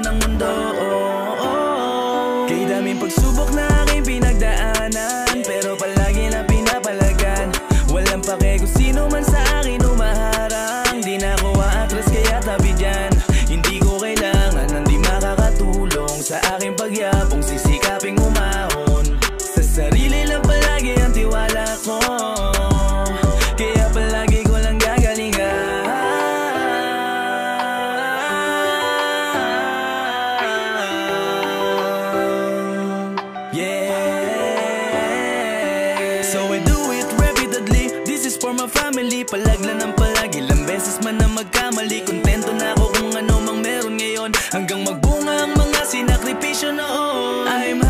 ng mundo. Kay daming pagsubok na aking pinagdaanan, pero palagi na pinapalagan. Walang pake kung sino man sa akin umaharang. Di na ako aatras kaya tabi dyan. Hindi ko kailangan ng di makakatulong sa aking pagyabong, sisikaping umahon. Sa sarili lang palagi ang tiwala ko, kaya palagi ko lang gagalingan. Yeah. So I do it repeatedly, this is for my family. Palagla ng palagi, ilang beses man na magkamali. Kontento na ako kung ano mang meron ngayon, hanggang magbunga ang mga sinakripisyo noon. I'm